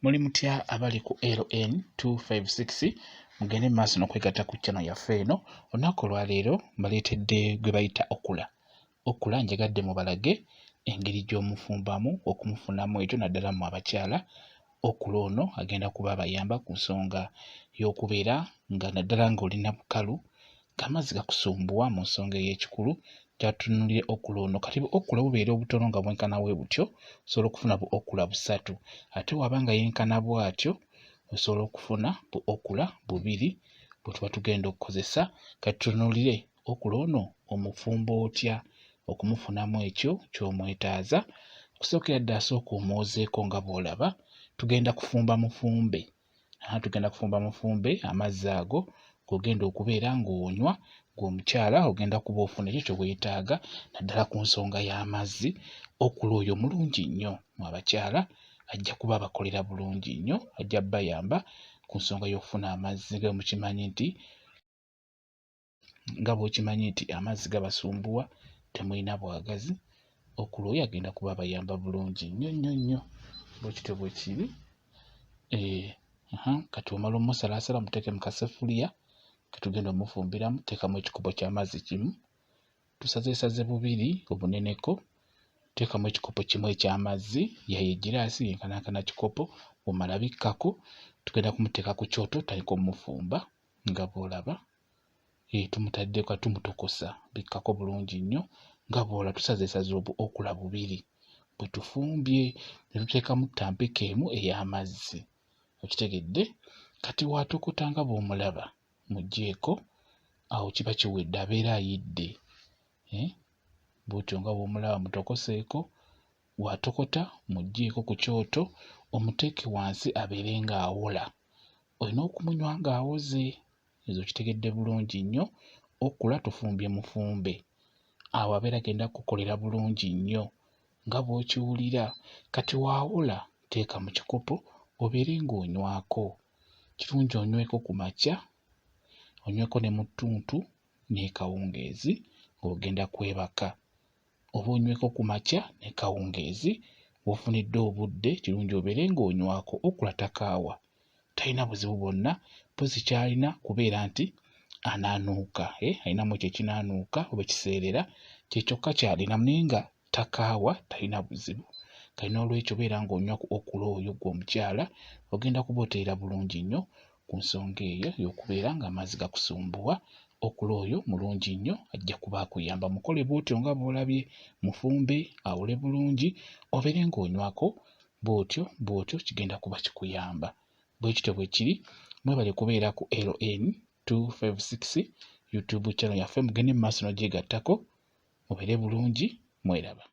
Muli mutya abali ku LN 256 mugende maaso n'okwegatta ku channel yaffe eno. Olunaku olwaleero mbaleetedde gwe bayita okula. Okula njagadde mubalage engeri gy'omufumbamu okumufunamu ekyo naddala mu abakyala. Okula ono agenda kuba abayamba ku nsonga y'okubeera nga naddala ng'olina bukalu ng'amazzi gakusumbuwa mu nsonga ey'ekikulu. Kyatunuulire okula ono kati okula bubeera obutono nga bwenkana bwe butyo osobola okufuna bu okula 3 ate waba nga yenkana bw'atyo osobola okufuna bu okula 2 bwe tuba tugenda okukozesa. Kati tunuulire okula ono omufumba otya okumufunamu ekyo ky'omwetaaza. Okusookera ddala sooka omwozeeko nga bw'olaba. Tugenda kufumba mufumbe. Tugenda kufumba mufumbe amazzi ago g'ogenda okubeera ng'onywa ng'omukyala ogenda kuba ofuna ekyo kye weetaaga naddala ku nsonga y'amazzi. Okula oyo mulungi nnyo mu abakyala, ajja kuba abakolera bulungi nnyo, ajja bayamba ku nsonga y'okufuna amazzi nga bw'okimanyi nti amazzi gabasumbuwa temulina bwagazi. Okula oyo agenda kuba abayamba bulungi nnyo nnyo nnyo bwekityo bwe kiri. Kati omala omusalaasala muteeke mu kaseffuliya ketugenda omufumbiramu, teekamu ekikopo ky'amazzi kimu. Tusazeesaze bubiri obuneneko, teekamu ekikopo kimu eky'amazzi yaye egiraasi yenkanankana kikopo. Omala bikkako, tugenda kumuteeka ku kyoto tutandike omufumba nga bw'olaba. Tumutaddeko tumutokosa bikkako bulungi nnyo nga bw'olaba. Tusazeesaze okula 2 bwe tufumbye ne tuteekamu ttampiko emu ey'amazzi. Okitegedde? Kati bw'atokota nga bw'omulaba muggyeeko, awo kiba kiwedde, abeera ayidde. Bw'otyo nga bw'omulaba mutokoseeko. Bw'atokota muggyeeko ku kyoto omuteeke wansi abeere ng'awola. Olina okumunywa ng'awoze. Ezo kitegedde bulungi nnyo. Okula tufumbye mufumbe. Awo abeera agenda kukolera bulungi nnyo nga bw'okiwulira. Kati waawola teeka mu kikopo obeere ng'onywako. Kirungi onyweko ku makya, onyweko ne mu ttuntu ne kawungeezi ng'ogenda kwebaka. Oba onyweko ku makya ne kawungeezi w'ofunidde obudde, kirungi obeere ng'onywako. Okula takaawa, talina buzibu bwonna, mpozi ky'alina kubeera nti anaanuuka. Alinamu ekyo ekinaanuuka oba ekiseerera, kye kyokka ky'alina naye nga takaawa, talina buzibu. Kati noolwekyo beera ng'onywa ku okula oyo gwe omukyala, ogenda kuba oteera bulungi nnyo ku nsonga eyo y'okubeera ng'amazzi gakusumbuwa. Okula oyo mulungi nnyo, ajja kuba akuyamba. Mukole bw'otyo nga bw'olabye, mufumbe awole bulungi obeere ng'onywako bw'otyo kigenda kuba kikuyamba. Bwe kityo bwe kiri. Mwebale kubeera ku LN 256 YouTube channel yaffe, mugende mu maaso n'ogyegattako. Mubeere bulungi, mweraba.